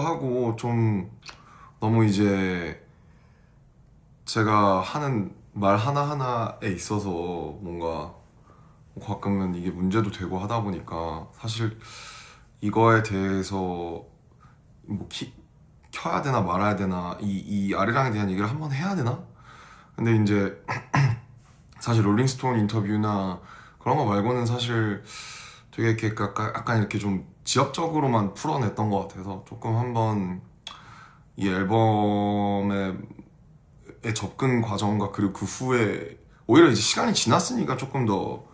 하고 좀 너무 이제 제가 하는 말 하나하나에 있어서 뭔가 가끔은 이게 문제도 되고 하다 보니까 사실 이거에 대해서 뭐 켜야 되나 말아야 되나 이 아리랑에 대한 얘기를 한번 해야 되나? 근데 이제 사실 롤링스톤 인터뷰나 그런 거 말고는 사실 되게 이렇게 약간 이렇게 좀 지엽적으로만 풀어냈던 것 같아서 조금 한번 이 앨범의 접근 과정과 그리고 그 후에 오히려 이제 시간이 지났으니까 조금 더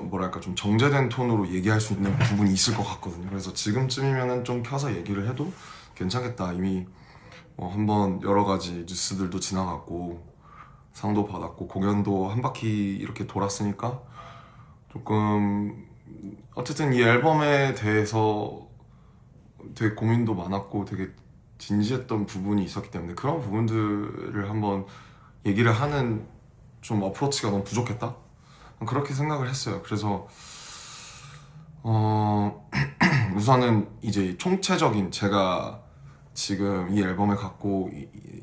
뭐랄까 좀 정제된 톤으로 얘기할 수 있는 부분이 있을 것 같거든요. 그래서 지금쯤이면은 좀 켜서 얘기를 해도 괜찮겠다. 이미 한번 여러 가지 뉴스들도 지나갔고 상도 받았고 공연도 한 바퀴 이렇게 돌았으니까 조금 어쨌든 이 앨범에 대해서 되게 고민도 많았고 되게 진지했던 부분이 있었기 때문에 그런 부분들을 한번 얘기를 하는 좀 어프로치가 너무 부족했다? 그렇게 생각을 했어요. 그래서 우선은 이제 총체적인 제가 지금 이 앨범에 갖고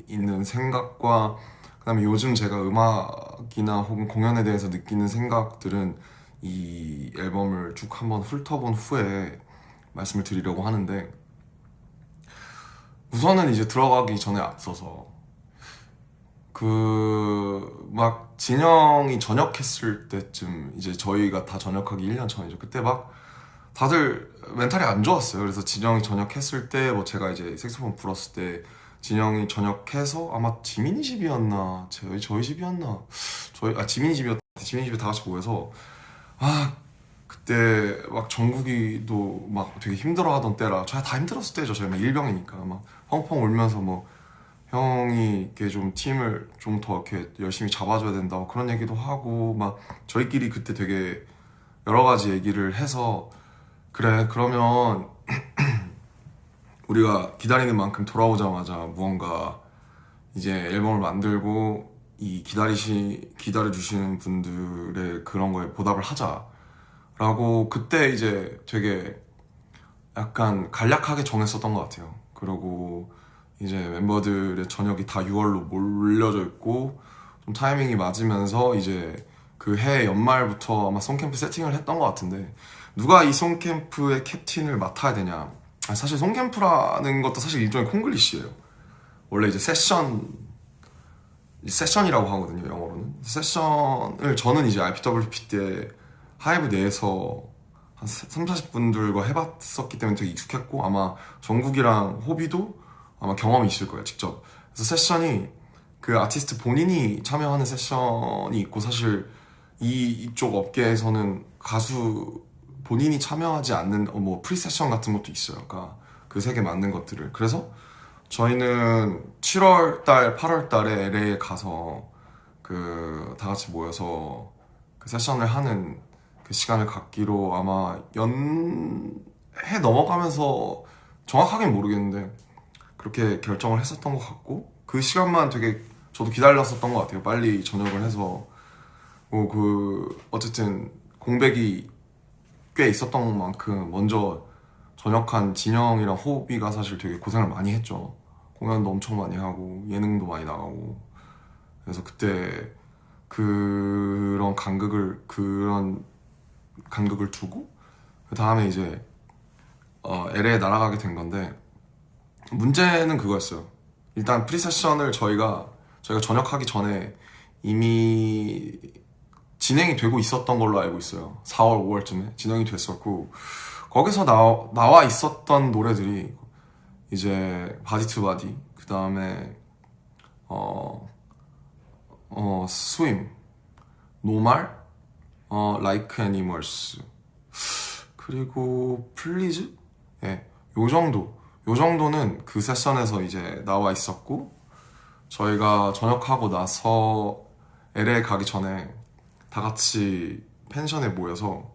있는 생각과 그다음에 요즘 제가 음악이나 혹은 공연에 대해서 느끼는 생각들은 이 앨범을 쭉 한번 훑어본 후에 말씀을 드리려고 하는데 우선은 이제 들어가기 전에 앞서서 그 막 진영이 전역했을 때쯤 이제 저희가 다 전역하기 1년 전이죠. 그때 막 다들 멘탈이 안 좋았어요. 그래서 진영이 전역했을 때 뭐 제가 이제 색소폰 불었을 때 진영이 전역해서 아마 지민이 집이었나 저희 집이었나 지민이 집이었다. 지민이 집에 다 같이 모여서 그때 막 정국이도 막 되게 힘들어하던 때라 저희 다 힘들었을 때죠. 저희 막 일병이니까 막 펑펑 울면서 뭐 형이 이렇게 좀 팀을 좀 더 이렇게 열심히 잡아줘야 된다 그런 얘기도 하고 막 저희끼리 그때 되게 여러 가지 얘기를 해서 그래 그러면 우리가 기다리는 만큼 돌아오자마자 무언가 이제 앨범을 만들고 이 기다려주시는 분들의 그런 거에 보답을 하자라고 그때 이제 되게 약간 간략하게 정했었던 것 같아요. 그리고 이제 멤버들의 저녁이 다 6월로 몰려져 있고 좀 타이밍이 맞으면서 이제 그 해 연말부터 아마 송캠프 세팅을 했던 것 같은데 누가 이 송캠프의 캡틴을 맡아야 되냐. 사실 송캠프라는 것도 사실 일종의 콩글리시예요. 원래 이제 세션이라고 하거든요, 영어로는. 세션을 저는 이제 IPWP 때 하이브 내에서 한 3, 40분들과 해봤었기 때문에 되게 익숙했고 아마 정국이랑 호비도 아마 경험이 있을 거예요, 직접. 그래서 세션이 그 아티스트 본인이 참여하는 세션이 있고 사실 이쪽 업계에서는 가수 본인이 참여하지 않는 뭐 프리세션 같은 것도 있어요. 그러니까 그 세 개 맞는 것들을. 그래서 저희는 7월 달, 8월 달에 LA에 가서 그 다 같이 모여서 그 세션을 하는 그 시간을 갖기로 아마 해 넘어가면서 정확하게는 모르겠는데 그렇게 결정을 했었던 것 같고 그 시간만 되게 저도 기다렸었던 것 같아요. 빨리 전역을 해서 그 어쨌든 공백이 꽤 있었던 만큼 먼저 전역한 진영이랑 호비가 사실 되게 고생을 많이 했죠. 공연도 엄청 많이 하고 예능도 많이 나가고 그래서 그때 그런 간극을 두고 그 다음에 이제 LA에 날아가게 된 건데 문제는 그거였어요. 일단 프리세션을 저희가 전역하기 전에 이미 진행이 되고 있었던 걸로 알고 있어요. 4월, 5월쯤에 진행이 됐었고 거기서 나와 있었던 노래들이 이제 바디 투 바디 그 다음에 스윙, 노말, 라이크 애니멀스 그리고 플리즈? 예, 요 정도는 그 세션에서 이제 나와 있었고 저희가 전역하고 나서 LA 가기 전에 다 같이 펜션에 모여서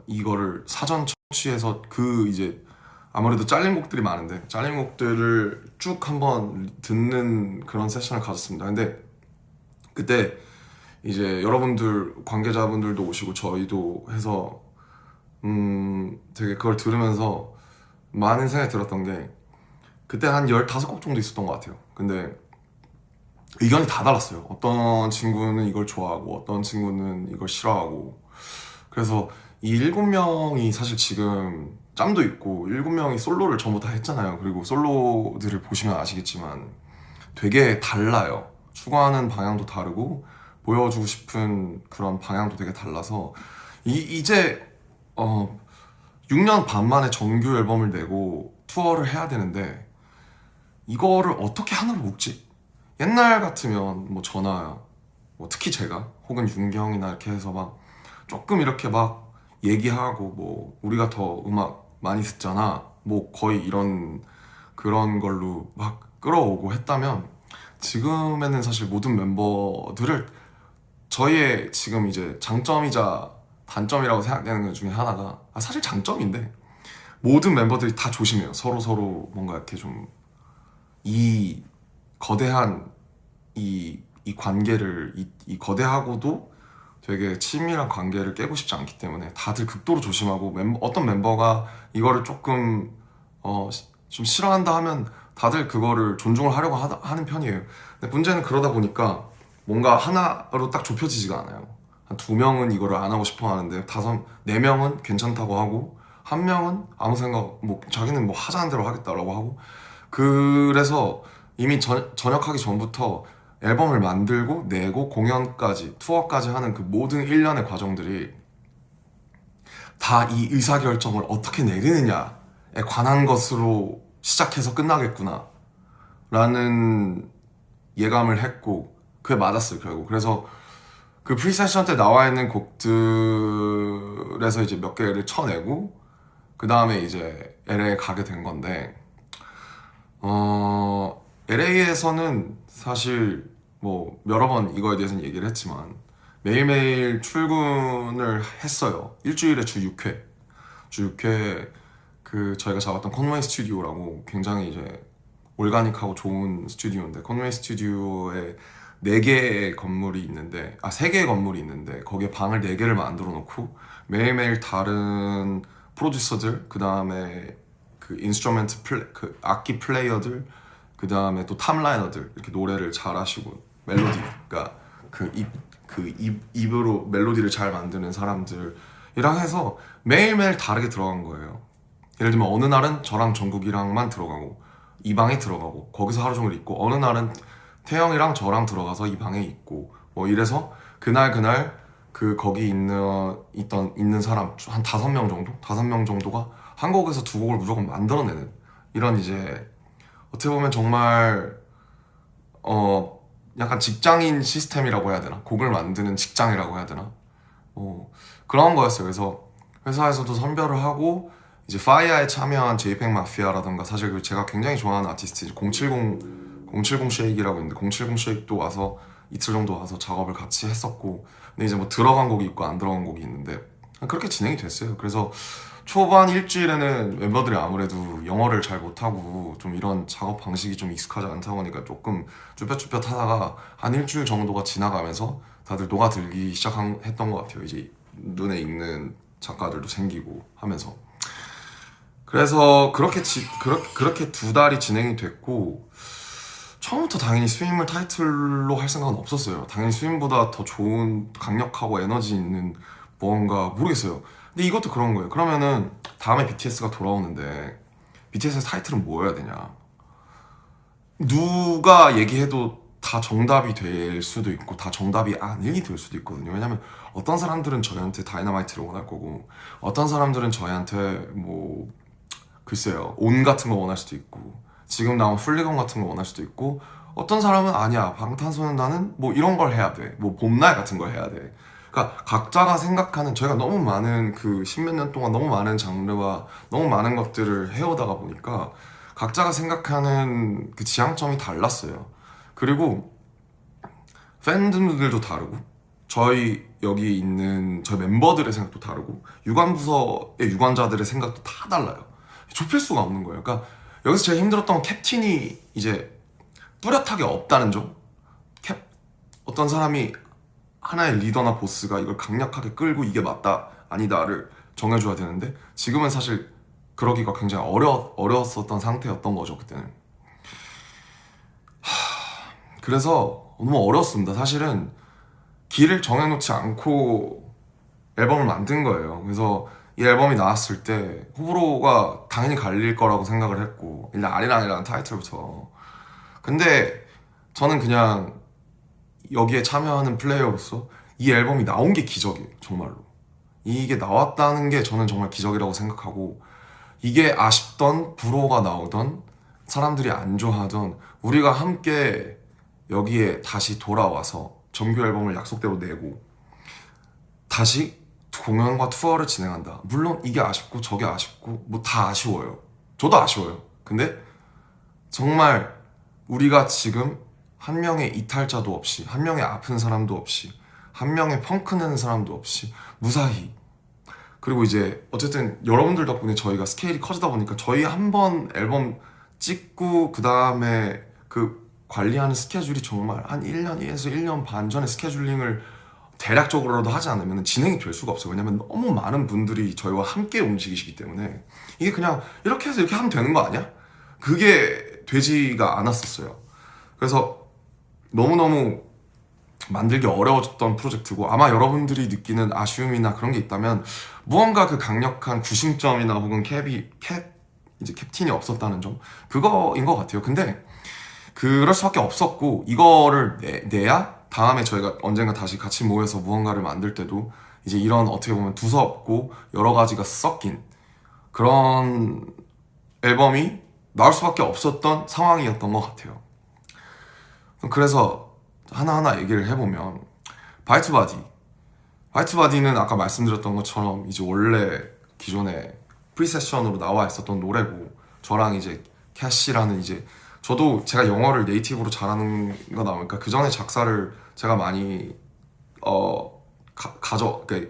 이거를 사전 청취해서 그 이제 아무래도 잘린 곡들이 많은데 잘린 곡들을 쭉 한번 듣는 그런 세션을 가졌습니다. 근데 그때 이제 여러분들 관계자분들도 오시고 저희도 해서 되게 그걸 들으면서 많은 생각이 들었던 게 그때 한 15곡 정도 있었던 것 같아요. 근데 의견이 다 달랐어요. 어떤 친구는 이걸 좋아하고 어떤 친구는 이걸 싫어하고. 그래서 이 7명이 사실 지금 짬도 있고 7명이 솔로를 전부 다 했잖아요. 그리고 솔로들을 보시면 아시겠지만 되게 달라요. 추구하는 방향도 다르고 보여주고 싶은 그런 방향도 되게 달라서 이제 6년 반 만에 정규 앨범을 내고 투어를 해야 되는데 이거를 어떻게 하나로 묶지? 옛날 같으면 뭐 저나 뭐 특히 제가 혹은 윤기 형이나 이렇게 해서 막 조금 이렇게 막 얘기하고 뭐 우리가 더 음악 많이 듣잖아 뭐 거의 이런 그런 걸로 막 끌어오고 했다면 지금에는 사실 모든 멤버들을 저희의 지금 이제 장점이자 단점이라고 생각되는 것 중에 하나가 사실 장점인데 모든 멤버들이 다 조심해요. 서로 서로 뭔가 이렇게 좀 이 거대한 이 관계를 이 거대하고도 되게 친밀한 관계를 깨고 싶지 않기 때문에 다들 극도로 조심하고 어떤 멤버가 이거를 조금 좀 싫어한다 하면 다들 그거를 존중을 하려고 하는 편이에요. 근데 문제는 그러다 보니까 뭔가 하나로 딱 좁혀지지가 않아요. 한 2명은 이거를 안 하고 싶어 하는데 4명은 괜찮다고 하고 1명은 아무 생각 뭐 자기는 뭐 하자는 대로 하겠다라고 하고 그래서 이미 전역하기 전부터 앨범을 만들고 내고 공연까지 투어까지 하는 그 모든 일련의 과정들이 다 이 의사결정을 어떻게 내리느냐에 관한 것으로 시작해서 끝나겠구나 라는 예감을 했고 그게 맞았어요 결국. 그래서 그 프리세션 때 나와 있는 곡들에서 이제 몇 개를 쳐내고 그 다음에 이제 LA에 가게 된 건데 LA에서는 사실 뭐 여러 번 이거에 대해서는 얘기를 했지만 매일매일 출근을 했어요. 일주일에 주 6회. 주 6회 그 저희가 잡았던 컨웨이 스튜디오라고 굉장히 이제 올가닉하고 좋은 스튜디오인데 컨웨이 스튜디오에 4개의 건물이 있는데 3개의 건물이 있는데 거기에 방을 4개를 만들어 놓고 매일매일 다른 프로듀서들 그 다음에 그 인스트루멘트 그 악기 플레이어들 그 다음에 또 탑라이너들 이렇게 노래를 잘하시고 멜로디가 입으로 멜로디를 잘 만드는 사람들이랑 해서 매일매일 다르게 들어간 거예요. 예를 들면 어느 날은 저랑 정국이랑만 들어가고 이 방에 들어가고 거기서 하루 종일 있고 어느 날은 태영이랑 저랑 들어가서 이 방에 있고 뭐 이래서 그날 그 거기 있는 사람 한 5명 정도? 5명 정도가 한 곡에서 2곡을 무조건 만들어내는 이런 이제 어떻게 보면 정말 약간 직장인 시스템이라고 해야 되나? 곡을 만드는 직장이라고 해야 되나? 그런 거였어요. 그래서 회사에서도 선별을 하고 이제 파이아에 참여한 제이팩 마피아라던가 사실 그 제가 굉장히 좋아하는 아티스트 070 쉐이크라고 있는데 070 쉐이크도 와서 이틀 정도 와서 작업을 같이 했었고 근데 이제 뭐 들어간 곡이 있고 안 들어간 곡이 있는데 그렇게 진행이 됐어요. 그래서 초반 일주일에는 멤버들이 아무래도 영어를 잘 못하고 좀 이런 작업 방식이 좀 익숙하지 않다 보니까 조금 쭈뼛쭈뼛 하다가 한 일주일 정도가 지나가면서 다들 녹아들기 시작했던 것 같아요. 이제 눈에 익는 작가들도 생기고 하면서 그래서 그렇게 2달이 진행이 됐고 처음부터 당연히 스윙을 타이틀로 할 생각은 없었어요. 당연히 스윙보다 더 좋은 강력하고 에너지 있는 뭔가 모르겠어요. 근데 이것도 그런 거예요. 그러면은 다음에 BTS가 돌아오는데 BTS의 타이틀은 뭐여야 되냐? 누가 얘기해도 다 정답이 될 수도 있고 다 정답이 아니게 될 수도 있거든요. 왜냐면 어떤 사람들은 저희한테 다이너마이트를 원할 거고 어떤 사람들은 저희한테 뭐 글쎄요 온 같은 거 원할 수도 있고 지금 나온 훌리건 같은 거 원할 수도 있고 어떤 사람은 아니야 방탄소년단은 뭐 이런 걸 해야 돼뭐 봄날 같은 걸 해야 돼. 그러니까 각자가 생각하는 저희가 너무 많은 그 십몇 년 동안 너무 많은 장르와 너무 많은 것들을 해오다가 보니까 각자가 생각하는 그 지향점이 달랐어요. 그리고 팬들도 다르고 저희 여기 있는 저희 멤버들의 생각도 다르고 유관부서의 유관자들의 생각도 다 달라요. 좁힐 수가 없는 거예요. 그러니까 여기서 제일 힘들었던 건 캡틴이 이제 뚜렷하게 없다는 점. 어떤 사람이 하나의 리더나 보스가 이걸 강력하게 끌고 이게 맞다 아니다를 정해줘야 되는데 지금은 사실 그러기가 굉장히 어려웠었던 상태였던 거죠 그때는. 그래서 너무 어려웠습니다. 사실은 길을 정해놓지 않고 앨범을 만든 거예요. 그래서 이 앨범이 나왔을 때 호불호가 당연히 갈릴 거라고 생각을 했고, 일단 아리랑이라는 타이틀부터. 근데 저는 그냥 여기에 참여하는 플레이어로서 이 앨범이 나온 게 기적이에요. 정말로 이게 나왔다는 게 저는 정말 기적이라고 생각하고, 이게 아쉽던 불호가 나오던 사람들이 안 좋아하던 우리가 함께 여기에 다시 돌아와서 정규 앨범을 약속대로 내고 다시 공연과 투어를 진행한다. 물론 이게 아쉽고 저게 아쉽고 뭐 다 아쉬워요. 저도 아쉬워요. 근데 정말 우리가 지금 한 명의 이탈자도 없이, 한 명의 아픈 사람도 없이, 한 명의 펑크 내는 사람도 없이 무사히, 그리고 이제 어쨌든 여러분들 덕분에 저희가 스케일이 커지다 보니까 저희 한 번 앨범 찍고 그 다음에 그 관리하는 스케줄이 정말 한 1년에서 1년 반 전에 스케줄링을 대략적으로라도 하지 않으면 진행이 될 수가 없어요. 왜냐면 너무 많은 분들이 저희와 함께 움직이시기 때문에 이게 그냥 이렇게 해서 이렇게 하면 되는 거 아니야? 그게 되지가 않았었어요. 그래서 너무너무 만들기 어려워졌던 프로젝트고, 아마 여러분들이 느끼는 아쉬움이나 그런 게 있다면 무언가 그 강력한 구심점이나 혹은 이제 캡틴이 없었다는 점, 그거인 것 같아요. 근데 그럴 수밖에 없었고, 이거를 내야 다음에 저희가 언젠가 다시 같이 모여서 무언가를 만들 때도 이제 이런 어떻게 보면 두서없고 여러 가지가 섞인 그런 앨범이 나올 수밖에 없었던 상황이었던 것 같아요. 그래서 하나하나 얘기를 해보면, 바이투바디는 아까 말씀드렸던 것처럼 이제 원래 기존에 프리세션으로 나와 있었던 노래고, 저랑 이제 캐시라는, 이제 저도 제가 영어를 네이티브로 잘하는 거 나오니까 그 전에 작사를 제가 많이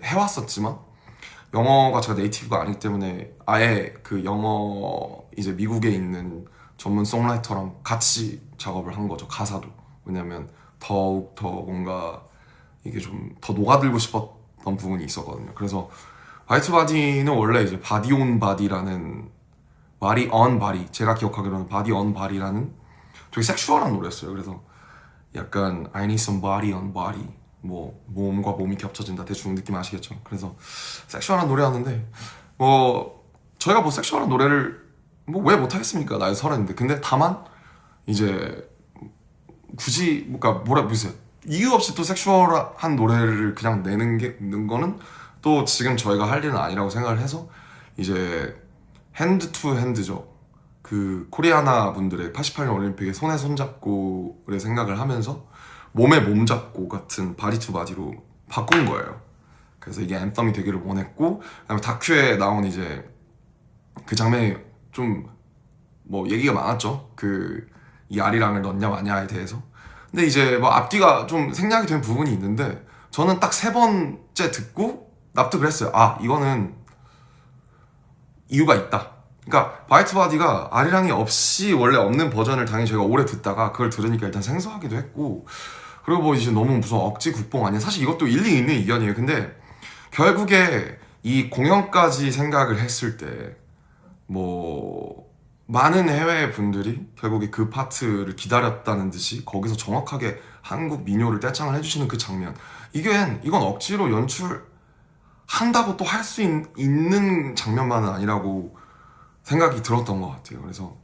해왔었지만 영어가 제가 네이티브가 아니기 때문에 아예 그 영어 이제 미국에 있는 전문 송라이터랑 같이 작업을 한 거죠. 가사도. 왜냐면 더욱 더 뭔가 이게 좀 더 녹아들고 싶었던 부분이 있었거든요. 그래서 바이투바디는 원래 이제 바디 온 바디라는, 바디 on 바디, 제가 기억하기로는 바디 on 바디라는 되게 섹슈얼한 노래였어요. 그래서 약간 I need some body on body, 뭐 몸과 몸이 겹쳐진다, 대충 느낌 아시겠죠? 그래서 섹슈얼한 노래였는데, 뭐 저희가 뭐 섹슈얼한 노래를 뭐 왜 못하겠습니까? 나이 30인데. 근데 다만 이제 굳이 무슨 이유 없이 또 섹슈얼한 노래를 그냥 내는 거는 또 지금 저희가 할 일은 아니라고 생각을 해서, 이제 핸드 투 핸드죠. 그 코리아나 분들의 88년 올림픽의 손에 손잡고를 생각을 하면서 몸에 몸 잡고 같은 바디 투 바디로 바꾼 거예요. 그래서 이게 앤썸이 되기를 원했고, 그다음에 다큐에 나온 이제 그 장면이 좀 뭐 얘기가 많았죠. 그 이 아리랑을 넣냐 마냐에 대해서. 근데 이제 뭐 앞뒤가 좀 생략이 된 부분이 있는데, 저는 딱 3번째 듣고 납득을 했어요. 아, 이거는 이유가 있다. 그러니까 바이트바디가 아리랑이 없이 원래 없는 버전을 당연히 저희가 오래 듣다가 그걸 들으니까 일단 생소하기도 했고, 그리고 뭐 이제 너무 무슨 억지 국뽕 아니야. 사실 이것도 일리 있는 의견이에요. 근데 결국에 이 공연까지 생각을 했을 때 뭐 많은 해외 분들이 결국에 그 파트를 기다렸다는 듯이 거기서 정확하게 한국 민요를 떼창을 해주시는 그 장면, 이건 억지로 연출한다고 또 할 수 있는 장면만은 아니라고 생각이 들었던 것 같아요. 그래서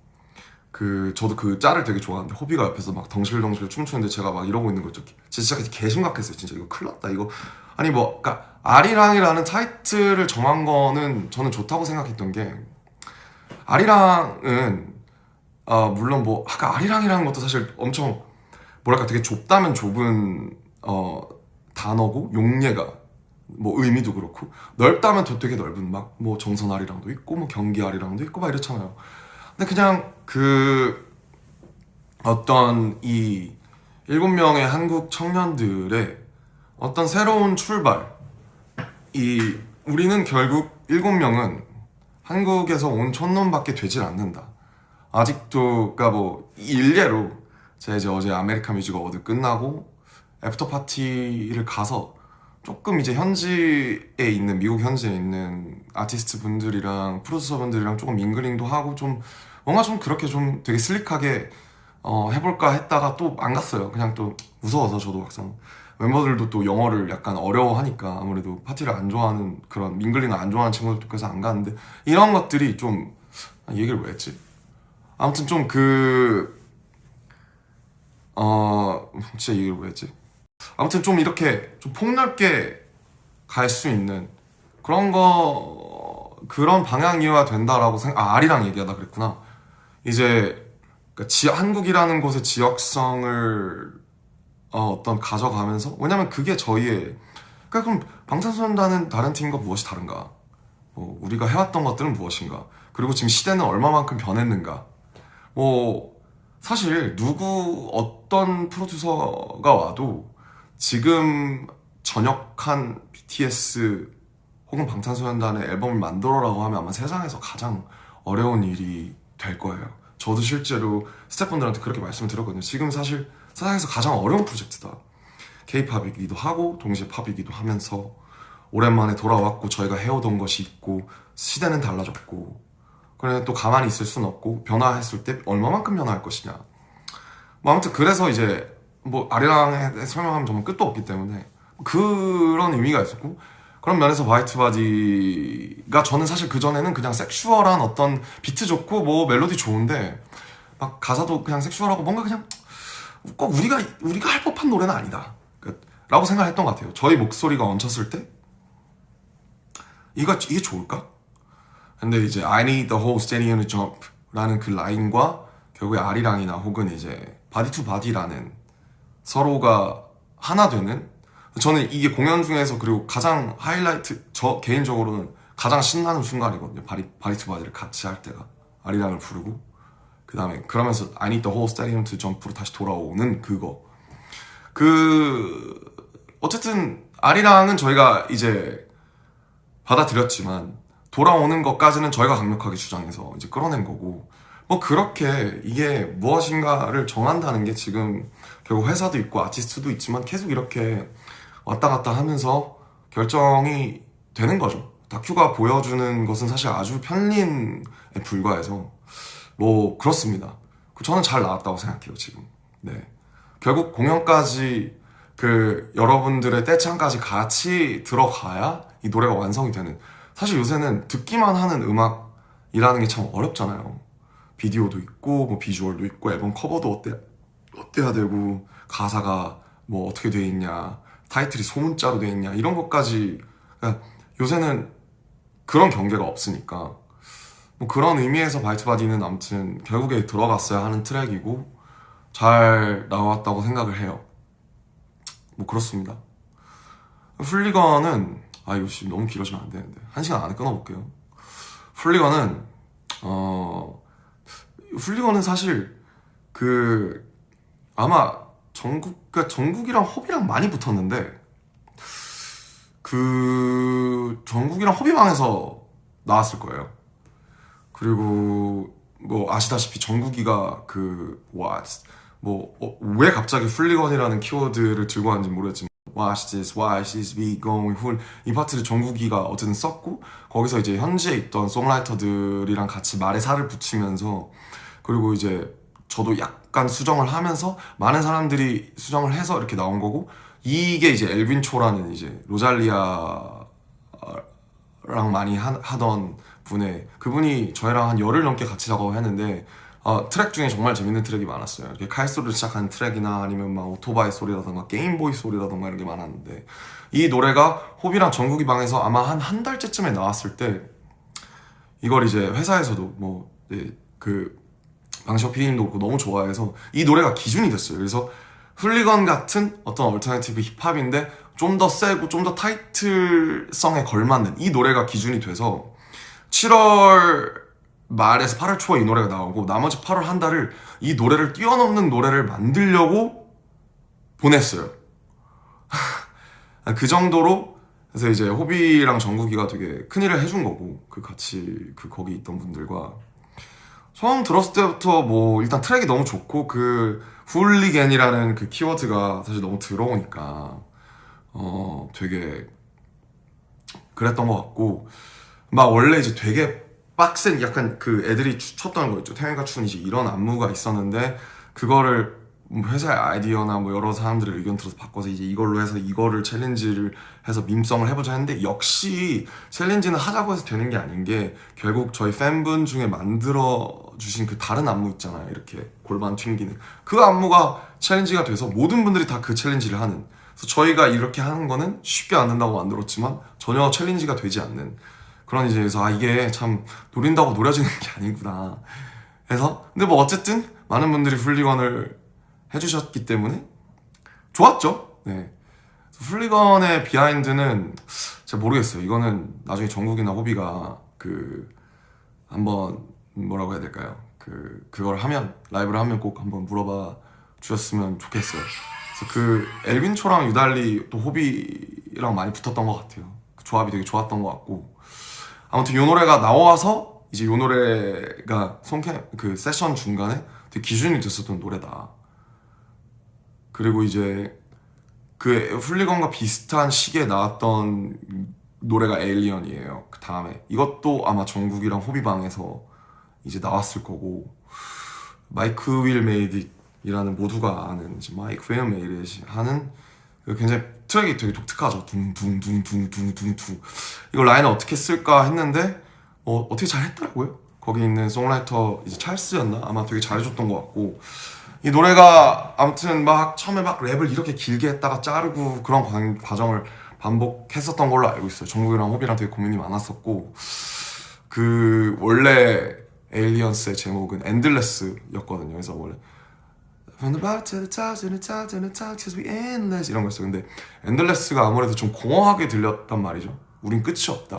저도 그 짤을 되게 좋아하는데, 호비가 옆에서 막 덩실덩실 춤추는데 제가 막 이러고 있는 거 진짜 개 심각했어요. 진짜 이거 큰일 났다 이거. 아니 뭐 그러니까 아리랑이라는 타이틀을 정한 거는 저는 좋다고 생각했던 게, 아리랑은 물론 뭐 아까 아리랑이라는 것도 사실 엄청 뭐랄까 되게 좁다면 좁은 단어고, 용례가 뭐 의미도 그렇고, 넓다면 더 되게 넓은 막 뭐 정선 아리랑도 있고 뭐 경기 아리랑도 있고 막 이렇잖아요. 근데 그냥 그 어떤 이 7명의 한국 청년들의 어떤 새로운 출발, 우리는 결국 7명은 한국에서 온 촌놈밖에 되질 않는다. 아직도, 그니까 뭐 일례로 제가 이제 어제 아메리칸 뮤직 어워드 끝나고 애프터 파티를 가서 조금 이제 현지에 있는 미국 현지에 있는 아티스트 분들이랑 프로듀서 분들이랑 조금 밍글링도 하고 좀 뭔가 좀 그렇게 좀 되게 슬릭하게 해볼까 했다가 또 안 갔어요. 그냥 또 무서워서 저도 막상 멤버들도 또 영어를 약간 어려워하니까 아무래도 파티를 안 좋아하는 그런 밍글링을 안 좋아하는 친구들도 그래서 안 가는데 이런 것들이 좀 얘기를 왜 했지? 아무튼 좀 진짜 얘기를 왜 했지? 아무튼 좀 이렇게 좀 폭넓게 갈 수 있는 그런 방향이어야 된다라고 아리랑 얘기하다 그랬구나. 이제 그러니까 한국이라는 곳의 지역성을 어떤 가져가면서 왜냐면 그게 저희의 그러니까 그럼 방탄소년단은 다른 팀과 무엇이 다른가? 뭐 우리가 해왔던 것들은 무엇인가? 그리고 지금 시대는 얼마만큼 변했는가? 뭐 사실 누구 어떤 프로듀서가 와도 지금 전역한 BTS 혹은 방탄소년단의 앨범을 만들어라고 하면 아마 세상에서 가장 어려운 일이 될 거예요. 저도 실제로 스태프분들한테 그렇게 말씀을 드렸거든요. 지금 사실 세상에서 가장 어려운 프로젝트다. K-팝이기도 하고 동시에 팝이기도 하면서 오랜만에 돌아왔고 저희가 해오던 것이 있고 시대는 달라졌고 그래 또 가만히 있을 순 없고 변화했을 때 얼마만큼 변화할 것이냐. 뭐 아무튼 그래서 이제 뭐 아리랑에 설명하면 정말 끝도 없기 때문에 그런 의미가 있었고 그런 면에서 바이트바디가 저는 사실 그전에는 그냥 섹슈얼한 어떤 비트 좋고 뭐 멜로디 좋은데 막 가사도 그냥 섹슈얼하고 뭔가 그냥 꼭 우리가 할 법한 노래는 아니다 라고 생각했던 것 같아요. 저희 목소리가 얹혔을 때 이게 좋을까? 근데 이제 I need the whole stadium to jump 라는 그 라인과 결국에 아리랑이나 혹은 이제 바디 투 바디라는 서로가 하나 되는 저는 이게 공연 중에서 그리고 가장 하이라이트 저 개인적으로는 가장 신나는 순간이거든요. 바디 투 바디를 같이 할 때가 아리랑을 부르고 그 다음에 그러면서 I need the whole stadium to jump으로 다시 돌아오는 그거 어쨌든 아리랑은 저희가 이제 받아들였지만 돌아오는 것까지는 저희가 강력하게 주장해서 이제 끌어낸 거고 뭐 그렇게 이게 무엇인가를 정한다는 게 지금 결국 회사도 있고 아티스트도 있지만 계속 이렇게 왔다 갔다 하면서 결정이 되는 거죠. 다큐가 보여주는 것은 사실 아주 편린에 불과해서 뭐 그렇습니다. 저는 잘 나왔다고 생각해요 지금. 네. 결국 공연까지 여러분들의 떼창까지 같이 들어가야 이 노래가 완성이 되는 사실 요새는 듣기만 하는 음악이라는 게 참 어렵잖아요. 비디오도 있고 뭐 비주얼도 있고 앨범 커버도 어때야 되고 가사가 뭐 어떻게 돼 있냐 타이틀이 소문자로 돼 있냐 이런 것까지 그러니까 요새는 그런 경계가 없으니까 뭐 그런 의미에서 바이트바디는 아무튼 결국에 들어갔어야 하는 트랙이고 잘 나왔다고 생각을 해요. 뭐 그렇습니다. 플리건은 이거 지금 너무 길어지면 안 되는데 1시간 안에 끊어볼게요. 플리건은 사실 아마 정국이랑 호비랑 많이 붙었는데 정국이랑 호비방에서 나왔을 거예요. 그리고 뭐 아시다시피 정국이가 왜 갑자기 플리건이라는 키워드를 들고 왔는지 모르겠지만 Watch this, watch this, we going full 이 파트를 정국이가 어쨌든 썼고 거기서 이제 현지에 있던 송라이터들이랑 같이 말에 살을 붙이면서 그리고 이제 저도 약간 수정을 하면서 많은 사람들이 수정을 해서 이렇게 나온 거고 이게 이제 엘빈 초라는 이제 로잘리아랑 많이 하던 그분이 저희랑 한 열흘 넘게 같이 작업을 했는데 트랙 중에 정말 재밌는 트랙이 많았어요. 이렇게 칼소리로 시작하는 트랙이나 아니면 막 오토바이 소리라던가 게임보이 소리라던가 이런 게 많았는데 이 노래가 호비랑 정국이 방에서 아마 한 달째쯤에 나왔을 때 이걸 이제 회사에서도 방시혁 PD님도 그렇고 너무 좋아해서 이 노래가 기준이 됐어요. 그래서 플리건 같은 어떤 얼터너티브 힙합인데 좀 더 세고 좀 더 타이틀성에 걸맞는 이 노래가 기준이 돼서 7월 말에서 8월 초에 이 노래가 나오고 나머지 8월 한 달을 이 노래를 뛰어넘는 노래를 만들려고 보냈어요. 그 정도로 그래서 이제 호비랑 정국이가 되게 큰일을 해준 거고 거기 있던 분들과 처음 들었을 때부터 뭐 일단 트랙이 너무 좋고 훌리겐이라는 그 키워드가 사실 너무 들어오니까 되게 그랬던 것 같고 막 원래 이제 되게 빡센 약간 그 애들이 쳤던 거 있죠. 태양과 춘 이제 이런 안무가 있었는데 그거를 뭐 회사의 아이디어나 뭐 여러 사람들의 의견 들어서 바꿔서 이제 이걸로 해서 이거를 챌린지를 해서 밈성을 해보자 했는데 역시 챌린지는 하자고 해서 되는 게 아닌 게 결국 저희 팬분 중에 만들어 주신 그 다른 안무 있잖아요. 이렇게 골반 튕기는 그 안무가 챌린지가 돼서 모든 분들이 다 그 챌린지를 하는. 그래서 저희가 이렇게 하는 거는 쉽게 안 된다고 만들었지만 전혀 챌린지가 되지 않는 그런 이제 그래서 이게 참 노린다고 노려지는 게 아니구나 해서 근데 뭐 어쨌든 많은 분들이 훌리건을 해주셨기 때문에 좋았죠. 네. 훌리건의 비하인드는 잘 모르겠어요. 이거는 나중에 정국이나 호비가 그 한번 뭐라고 해야 될까요? 그걸 하면 라이브를 하면 꼭 한번 물어봐 주셨으면 좋겠어요. 그래서 그 엘빈초랑 유달리 또 호비랑 많이 붙었던 것 같아요. 그 조합이 되게 좋았던 것 같고 아무튼 요 노래가 나와서 이제 요 노래가 그 세션 중간에 되게 기준이 됐었던 노래다. 그리고 이제 그 훌리건과 비슷한 시기에 나왔던 노래가 에일리언이에요. 그 다음에 이것도 아마 정국이랑 호비방에서 이제 나왔을 거고 마이크 윌 메이드이라는 모두가 아는 이제 마이크 윌 메이드 하는 그 굉장히 트랙이 되게 독특하죠. 둥둥둥둥둥둥둥 이거 라인을 어떻게 쓸까 했는데 어떻게 잘 했더라고요. 거기 있는 송라이터 이제 찰스였나 아마 되게 잘해줬던 것 같고 이 노래가 아무튼 막 처음에 막 랩을 이렇게 길게 했다가 자르고 그런 과정을 반복했었던 걸로 알고 있어요. 정국이랑 호비랑 되게 고민이 많았었고 그 원래 에일리언스의 제목은 엔들레스였거든요. 그래서 원래 From the bottom to the top, to the top, to the top, 'cause we endless 이런 거였어요. 근데 엔들레스가 아무래도 좀 공허하게 들렸단 말이죠. 우린 끝이 없다.